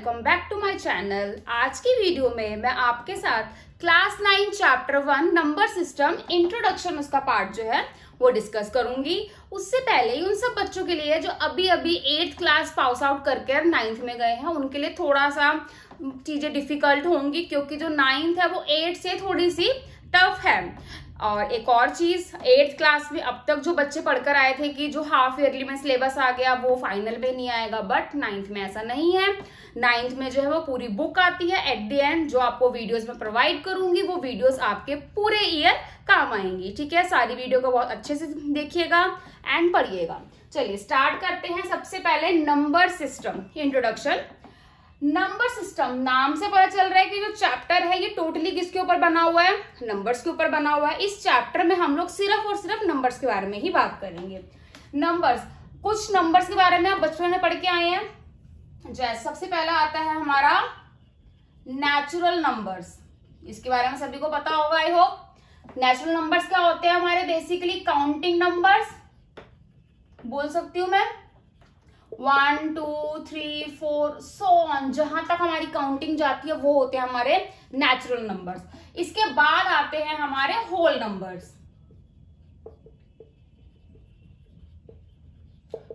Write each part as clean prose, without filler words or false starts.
Welcome back to my channel. आज की video में मैं आपके साथ class 9 chapter 1 number system introduction उसका पार्ट जो है वो डिस्कस करूंगी। उससे पहले ही उन सब बच्चों के लिए जो अभी 8th क्लास पास आउट करके 9th में गए हैं उनके लिए थोड़ा सा चीजें डिफिकल्ट होंगी, क्योंकि जो 9th है वो 8 से थोड़ी सी टफ है। और एक और चीज, 8th क्लास में अब तक जो बच्चे पढ़कर आए थे कि जो हाफ ईयरली में सिलेबस आ गया वो फाइनल में नहीं आएगा, बट 9th में ऐसा नहीं है। 9th में जो है वो पूरी बुक आती है एट द एंड, जो आपको वीडियोस में प्रोवाइड करूंगी। वो वीडियोस आपके पूरे ईयर काम आएंगी, ठीक है। सारी वीडियो को बहुत अच्छे से देखिएगा एंड पढ़िएगा। चलिए स्टार्ट करते हैं। सबसे पहले number system introduction. Number system नाम से पता चल रहा है कि जो चैप्टर है ये टोटली किसके ऊपर बना हुआ है, नंबर्स के ऊपर बना हुआ है। इस चैप्टर में हम लोग सिर्फ और सिर्फ नंबर्स के बारे में ही बात करेंगे। नंबर्स, कुछ नंबर्स के बारे में आप बचपन में पढ़ के आए हैं। जैसे सबसे पहला आता है हमारा नेचुरल नंबर्स, इसके बारे में सभी को पता होगा आई होप। नेचुरल नंबर्स क्या होते हैं हमारे? बेसिकली काउंटिंग नंबर्स बोल सकती हूँ मैं, 1 2 3 4 सो ऑन, जहां तक हमारी काउंटिंग जाती है वो होते हैं हमारे नेचुरल नंबर्स। इसके बाद आते हैं हमारे होल नंबर्स।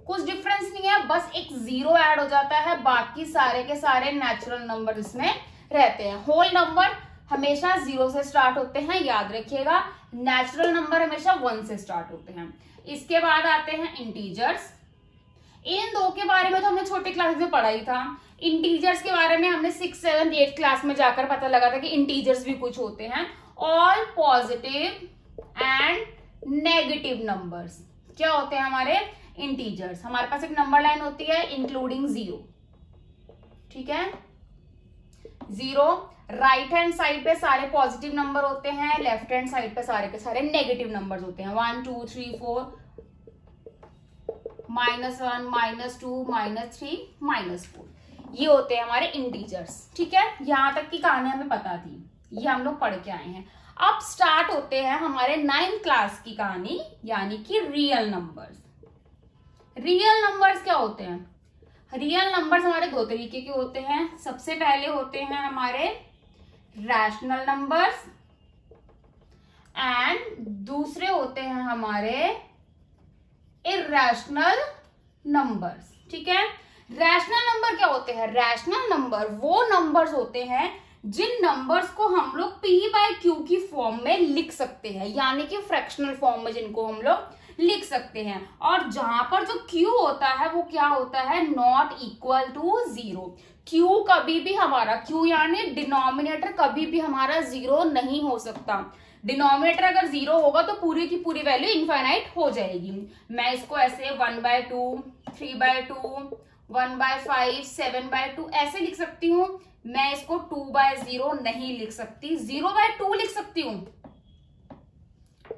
कुछ डिफरेंस नहीं है, बस एक जीरो ऐड हो जाता है, बाकी सारे के सारे नेचुरल नंबर इसमें रहते हैं। होल नंबर हमेशा 0 से स्टार्ट होते हैं, याद रखिएगा। नेचुरल नंबर हमेशा 1 से स्टार्ट होते हैं। इसके बाद आते हैं इंटीजर्स। इन दो के बारे में तो हमने छोटे क्लास में पढ़ा ही था। इंटीजर्स के बारे में हमने 6, 7, 8 क्लास में जाकर पता लगा था कि इंटीजर्स भी कुछ होते हैं। All positive and negative numbers क्या होते हैं हमारे इंटीजर्स। हमारे पास एक नंबर लाइन होती है इंक्लूडिंग 0, ठीक है। 0 राइट हैंड साइड पे सारे पॉजिटिव नंबर होते हैं, लेफ्ट हैंड साइड पे सारे के सारे नेगेटिव नंबर होते हैं। 1 2 3 4 -1 -2 -3 -4, ये होते हैं हमारे इंटीजर्स, ठीक है। यहां तक की कहानी हमें पता थी, ये हम लोग पढ़ के आए हैं। अब स्टार्ट होते हैं हमारे 9th क्लास की कहानी, यानी कि रियल नंबर्स। रियल नंबर्स क्या होते हैं? रियल नंबर्स हमारे दो तरीके के होते हैं। सबसे पहले होते हैं हमारे रैशनल नंबर्स एंड दूसरे होते हैं हमारे इर्रेशनल नंबर्स, ठीक है। रैशनल नंबर क्या होते हैं? रैशनल नंबर वो नंबर्स होते हैं जिन नंबर्स को हम लोग p/q की फॉर्म में लिख सकते हैं, यानी कि फ्रैक्शनल फॉर्म में जिनको हम लोग लिख सकते हैं। और जहां पर जो q होता है वो क्या होता है? Not equal to 0। q कभी भी हमारा, q यानी डिनोमिनेटर कभी भी हमारा 0 नहीं हो सकता। डिनोमिनेटर अगर 0 होगा तो पूरी की पूरी वैल्यू इनफाइनाइट हो जाएगी। मैं इसको ऐसे 1/2, 3/2, 1/5, 7/2 ऐसे लिख सकती हूँ। मैं इसको 2/0 नहीं लिख सकती, 0/2 लिख सकती हूँ,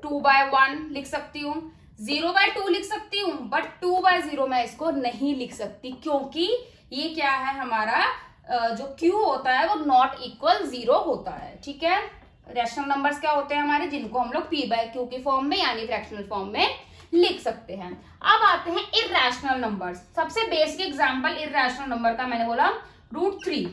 2/1 लिख सकती हूँ, 0/2 लिख सकती हूँ, बट 2/0 मैं इसको नहीं लिख सकती, क्योंकि ये क्या है हमारा जो q होता है वो नॉट इक्वल 0 होता है, ठीक है। रैशनल नंबर्स क्या होते हैं हमारे? जिनको हम लोग p/q की फॉर्म में यानी फ्रैक्शनल फॉर्म में लिख सकते हैं। अब आते हैं इर्रेशनल नंबर्स। सबसे बेसिक एग्जांपल इर्रेशनल नंबर का मैंने बोला √3।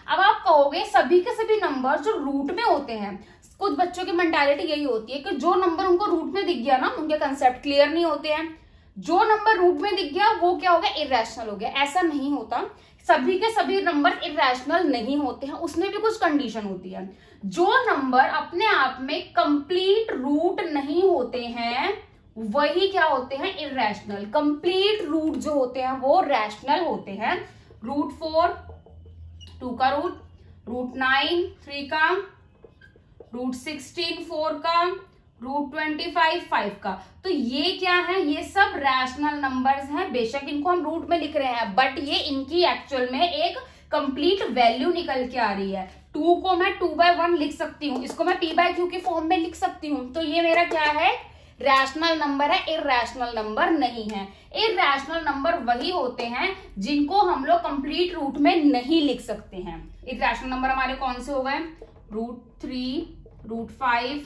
अब आप कहोगे सभी के सभी नंबर जो रूट में होते हैं, कुछ बच्चों की मेंटालिटी यही होती है कि जो नंबर उनको रूट में दिख गया ना, उनके कंसेप्ट क्लियर नहीं होते हैं। जो नंबर रूट में दिख गया वो क्या हो गया? इर्रेशनल हो गया। ऐसा नहीं होता, सभी के सभी नंबर इर्रेशनल नहीं होते हैं, उसमें भी कुछ कंडीशन होती है। जो नंबर अपने आप में कंप्लीट रूट नहीं होते हैं वही क्या होते हैं? इर्रेशनल। कंप्लीट रूट जो होते हैं वो रैशनल होते हैं। √4 2 का रूट, √9 3 का, √16 4 का, √25 5 का। तो ये क्या है? ये सब रैशनल नंबर्स हैं। बेशक इनको हम रूट में लिख रहे हैं, बट ये इनकी एक्चुअल में एक कंप्लीट वैल्यू निकल के आ रही है। 2 को मैं 2/1 लिख सकती हूँ, इसको मैं p/q की फॉर्म में लिख सकती हूँ। तो ये मेरा क्या है? रैशनल नंबर है, इर्रेशनल नंबर नहीं है। इर्रेशनल नंबर वही होते हैं जिनको हम लोग कंप्लीट रूट में नहीं लिख सकते हैं। इर्रेशनल नंबर हमारे कौन से हो गए? √3, √5,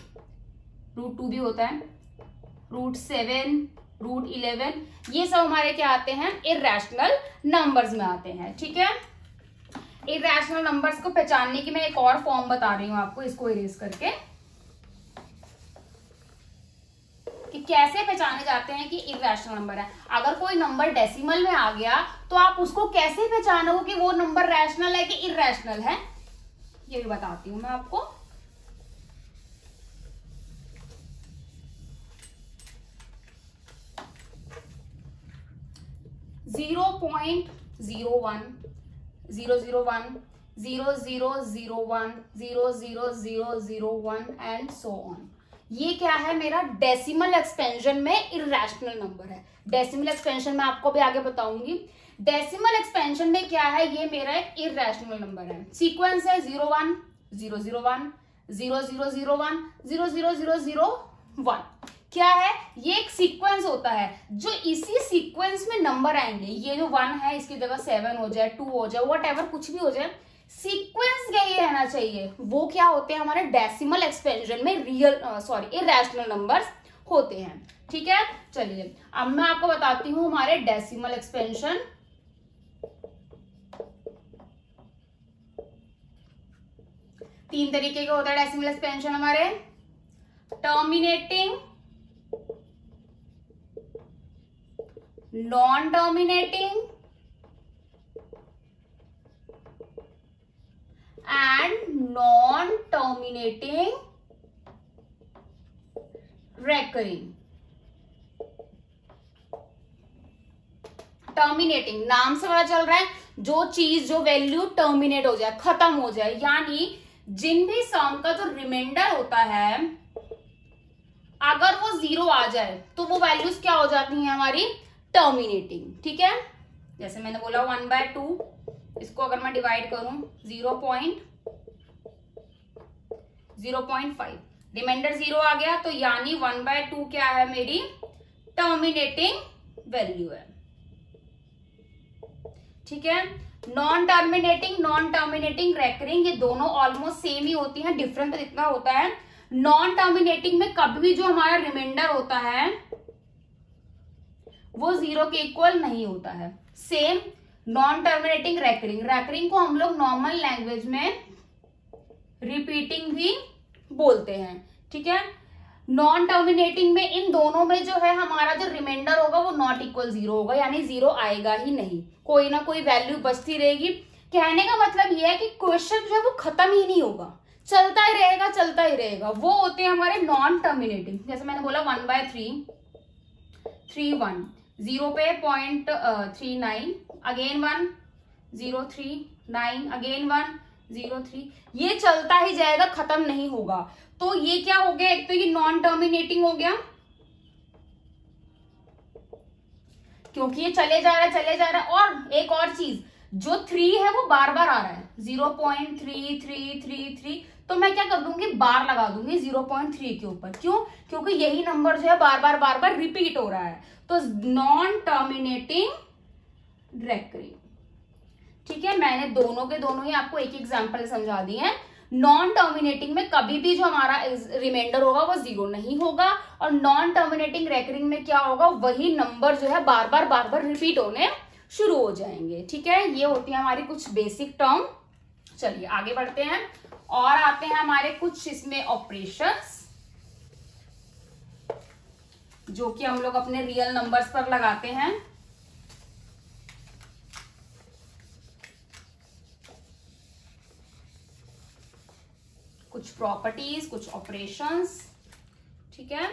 √2 भी होता है, √7, √11, ये सब हमारे क्या आते हैं? इर्रेशनल नंबर्स में आते हैं, ठीक है। इरैशनल नंबर्स को पहचानने की मैं एक और फॉर्म बता रही हूं आपको, इसको इरेज करके, कि कैसे पहचाने जाते हैं कि इरैशनल नंबर है। अगर कोई नंबर डेसिमल में आ गया तो आप उसको कैसे पहचानोगे कि वो नंबर रैशनल है कि इरैशनल है, ये भी बताती हूं मैं आपको। Zero point 0.01 001 0001 00001 and so on, ये क्या है मेरा डेसिमल एक्सपेंशन में इरैशनल नंबर है। डेसिमल एक्सपेंशन में आपको भी आगे बताऊंगी। डेसिमल एक्सपेंशन में क्या है, ये मेरा एक इरैशनल नंबर है। सीक्वेंस है 01 001 0001 00001। क्या है, ये एक सीक्वेंस होता है, जो इसी सीक्वेंस में नंबर आएंगे। ये जो 1 है इसकी जगह 7 हो जाए, 2 हो जाए, व्हाटएवर कुछ भी हो जाए, सीक्वेंस यही रहना चाहिए। वो क्या होते हैं हमारे डेसिमल एक्सपेंशन में इरैशनल नंबर्स होते हैं। ठीक है, चलिए अब मैं आपको बताती हूं हमारे डेसिमल एक्सपेंशन। तीन तरीके के होता है डेसिमल एक्सपेंशन हमारे, terminating, non terminating and non-terminating recurring। Terminating नाम से पता चल रहा है, जो चीज जो वैल्यू टर्मिनेट हो जाए, खत्म हो जाए, यानी जिन भी सम का जो रिमाइंडर होता है अगर वो 0 आ जाए तो वो वैल्यूज क्या हो जाती हैं हमारी, टर्मिनेटिंग। ठीक है, जैसे मैंने बोला 1/2, इसको अगर मैं डिवाइड करूं 0.5, रिमाइंडर 0 आ गया तो यानी 1/2 क्या है मेरी टर्मिनेटिंग वैल्यू है। ठीक है, नॉन टर्मिनेटिंग रेकरिंग, ये दोनों ऑलमोस्ट सेम ही होती हैं। डिफरेंस इतना होता है, नॉन टर्मिनेटिंग में कभी जो हमारा रिमाइंडर होता है वो 0 के इक्वल नहीं होता है। सेम नॉन टर्मिनेटिंग रेकरिंग को हम लोग नॉर्मल लैंग्वेज में रिपीटिंग भी बोलते हैं। ठीक है, नॉन टर्मिनेटिंग में इन दोनों में जो है हमारा जो रिमाइंडर होगा वो नॉट इक्वल 0 होगा, यानी 0 आएगा ही नहीं, कोई ना कोई वैल्यू बचती रहेगी। कहने का मतलब ये है कि क्वेश्चन जो है वो खत्म ही नहीं होगा, चलता ही रहेगा। वो होते हैं हमारे नॉन टर्मिनेटिंग। जैसे मैंने बोला 1/3 3 1 0 पे 0.39, अगेन 1 0 3 9, अगेन 1 0 3, ये चलता ही जाएगा, खत्म नहीं होगा। तो ये क्या हो गया, एक तो ये नॉन टर्मिनेटिंग हो गया क्योंकि ये चले जा रहा है। और एक और चीज, जो 3 है वो बार बार आ रहा है, 0.3333, तो मैं क्या कर दूंगी, बार लगा दूंगी 0.3 के ऊपर। क्यों, क्योंकि यही नंबर जो है बार बार रिपीट हो रहा है। तो नॉन टर्मिनेटिंग रेकरिंग। ठीक है, मैंने दोनों के दोनों ही आपको एक एग्जांपल समझा दिए हैं। नॉन टर्मिनेटिंग में कभी भी जो हमारा रिमाइंडर होगा वो 0 नहीं होगा, और नॉन टर्मिनेटिंग रेकरिंग में क्या होगा, वही नंबर जो है बार बार रिपीट होने शुरू हो जाएंगे। ठीक है, ये होती है हमारी कुछ बेसिक टर्म। चलिए आगे बढ़ते हैं और आते हैं हमारे कुछ इसमें ऑपरेशंस जो कि हम लोग अपने रियल नंबर्स पर लगाते हैं। कुछ प्रॉपर्टीज, कुछ ऑपरेशंस। ठीक है,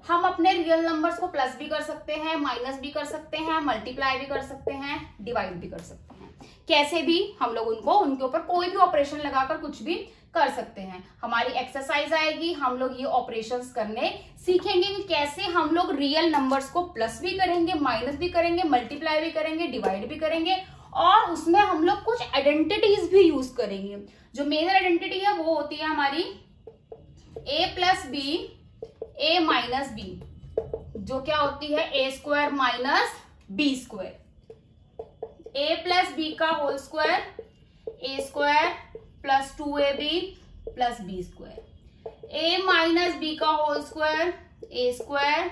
हम अपने रियल नंबर्स को प्लस भी कर सकते हैं, माइनस भी कर सकते हैं, मल्टीप्लाई भी कर सकते हैं, डिवाइड भी कर सकते हैं। कैसे भी हम लोग उनके ऊपर कोई भी ऑपरेशन लगाकर कुछ भी कर सकते हैं। हमारी एक्सरसाइज आएगी, हम लोग ये ऑपरेशंस करने सीखेंगे कि कैसे हम लोग रियल नंबर्स को प्लस भी करेंगे, माइनस भी करेंगे, मल्टीप्लाई भी करेंगे, डिवाइड भी करेंगे, और उसमें हम लोग कुछ आइडेंटिटीज भी यूज करेंगे। जो मेजर आइडेंटिटी है वो होती है हमारी a plus B, a minus B, जो क्या होती है a² minus b², a plus B का whole square, a² plus 2ab plus b²। a minus B का whole square A square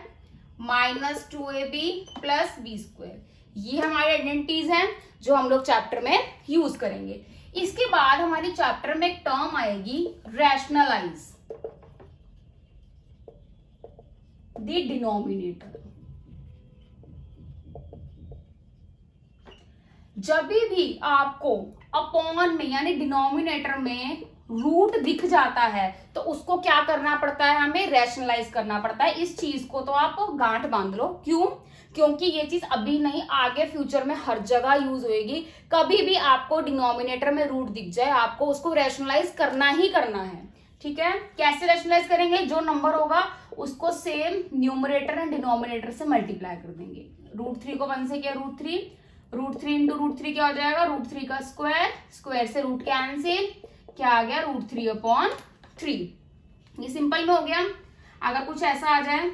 minus 2ab plus B square. ये हमारी identities हैं जो हम लोग चैप्टर में यूज करेंगे। इसके बाद हमारी चैप्टर में एक टर्म आएगी रैशनलाइज द डिनोमिनेटर। जब भी आपको अपॉन में यानी डिनोमिनेटर में रूट दिख जाता है तो उसको क्या करना पड़ता है, हमें रैशनलाइज करना पड़ता है। इस चीज को तो आप गांठ बांध लो। क्यों? क्योंकि ये चीज अभी नहीं, आगे फ्यूचर में हर जगह यूज होएगी। कभी भी आपको डिनोमिनेटर में रूट दिख जाए आपको उसको रैशनलाइज करना ही करना है। ठीक है, कैसे रैशनलाइज करेंगे? जो नंबर होगा उसको सेम न्यूमरेटर एंड डिनोमिनेटर से मल्टीप्लाई कर देंगे। √3 को 1 से किया √3 इंटू √3 क्या हो जाएगा, √3 का स्क्वायर, स्क्वायर से रूट कैंसिल, क्या आ गया √3/3। ये सिंपल में हो गया। अगर कुछ ऐसा आ जाए,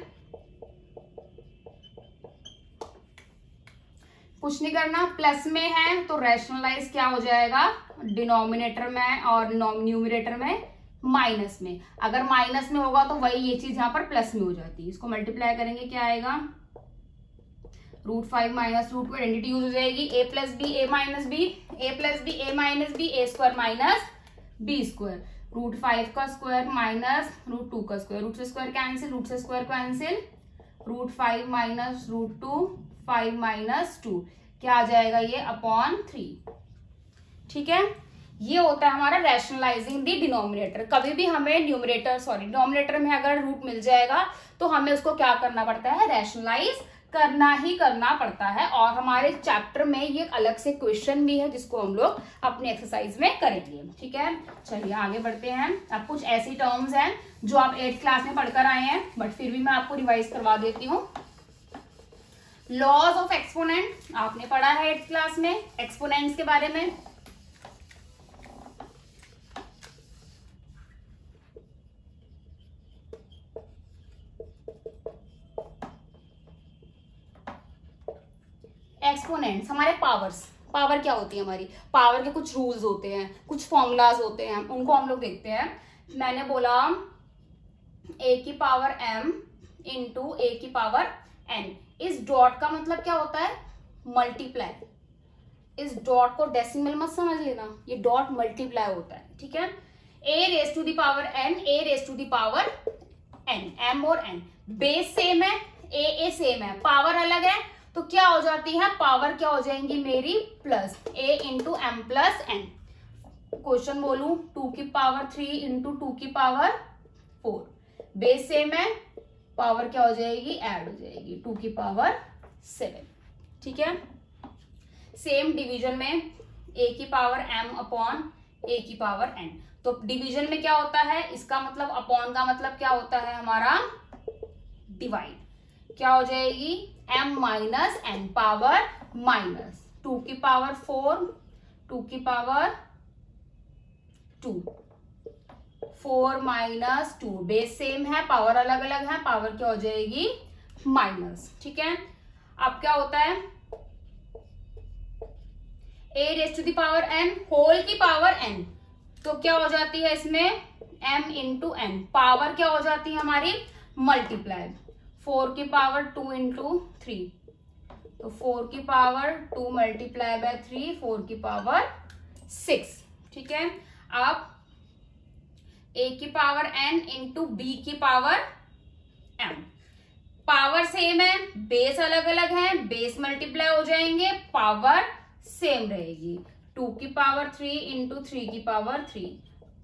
कुछ नहीं करना, प्लस में है तो रैशनलाइज क्या हो जाएगा, डिनोमिनेटर में और न्यूमरेटर में माइनस में। अगर माइनस में होगा तो वही ये चीज यहाँ पर प्लस में हो जाती है। इसको मल्टीप्लाई करेंगे, क्या आएगा √5 माइनस √2 आइडेंटिटी यूज हो जाएगी। a plus B a minus B a plus B a minus B a square minus B square. √5 का स्क्वायर माइनस √2 का स्क्वायर, रूट से स्क्वायर कैंसिल, रूट से स्क्वायर कैंसिल, √5 माइनस √2 5 माइनस 2 क्या आ जाएगा ये /3। ठीक है, ये होता है हमारा रैशनलाइजिंग द डिनोमिनेटर। कभी भी हमें डिनोमिनेटर में अगर रूट मिल जाएगा तो हमें उसको क्या करना पड़ता है, रैशनलाइज करना ही करना पड़ता है। और हमारे चैप्टर में ये अलग से क्वेश्चन भी है जिसको हम लोग अपने एक्सरसाइज में करेंगे। ठीक है, चलिए आगे बढ़ते हैं। अब कुछ ऐसी टर्म्स हैं जो आप 8th क्लास में पढ़कर आए हैं, बट फिर भी मैं आपको रिवाइज करवा देती हूँ। लॉज ऑफ एक्सपोनेंट आपने पढ़ा है 8th क्लास में, एक्सपोनेंट्स के बारे में। एक्सपोनेंट्स हमारे पावर्स, पावर क्या होती है हमारी, पावर के कुछ रूल्स होते हैं, कुछ फॉर्मूलाज होते हैं, उनको हम लोग देखते हैं। मैंने बोला a⁻m इंटू a⁻n। इस डॉट का मतलब क्या होता है, मल्टीप्लाई। इस डॉट को डेसिमल मत समझ लेना, ये डॉट मल्टीप्लाई होता है। ठीक है, a⁻n a⁻n, m और n बेस सेम है, a सेम है, पावर अलग है तो क्या हो जाती है, पावर क्या हो जाएंगी मेरी plus a into m plus n। Question बोलू 2⁻3 इंटू 2⁻4, बेस सेम है, पावर क्या हो जाएगी, ऐड हो जाएगी 2⁻7। ठीक है, सेम डिवीजन में a⁻m/a⁻n। तो डिवीजन में क्या होता है, इसका मतलब अपॉन का मतलब क्या होता है हमारा डिवाइड। क्या हो जाएगी m minus n, power minus 2⁻4 2⁻2 4 minus 2, base same है, पावर अलग अलग है, पावर क्या हो जाएगी माइनस। ठीक है, अब क्या होता है a⁻n होल की पावर n, तो क्या हो जाती है इसमें m इंटू n, पावर क्या हो जाती है हमारी मल्टीप्लाई 4⁻2 इंटू 3, तो 4⁻2 मल्टीप्लाई बाय 3 4⁻6। ठीक है, अब a⁻n into b⁻m, power same है, बेस अलग अलग है, बेस मल्टीप्लाई हो जाएंगे, पावर सेम रहेगी। 2⁻3 इंटू 3⁻3,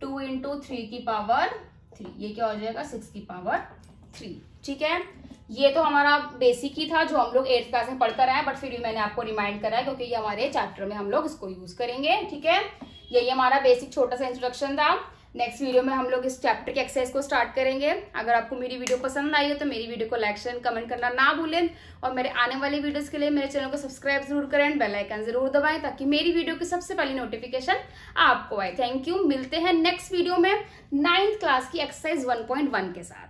2 इंटू 3⁻3, ये क्या हो जाएगा 6⁻3। ठीक है, ये तो हमारा बेसिक ही था जो हम लोग 8th क्लास में पढ़कर आए, बट फिर भी मैंने आपको रिमाइंड करा है क्योंकि ये हमारे चैप्टर में हम लोग इसको यूज करेंगे। ठीक है, यही हमारा बेसिक छोटा सा इंट्रोडक्शन था। नेक्स्ट वीडियो में हम लोग इस चैप्टर के एक्सरसाइज को स्टार्ट करेंगे। अगर आपको मेरी वीडियो पसंद आई हो तो मेरी वीडियो को लाइक शेयर कमेंट करना ना भूलें, और मेरे आने वाली वीडियोस के लिए मेरे चैनल को सब्सक्राइब जरूर करें, बेल आइकन जरूर दबाएं ताकि मेरी वीडियो की सबसे पहली नोटिफिकेशन आपको आए। थैंक यू, मिलते हैं नेक्स्ट वीडियो में 9th क्लास की एक्सरसाइज 1.1 के साथ।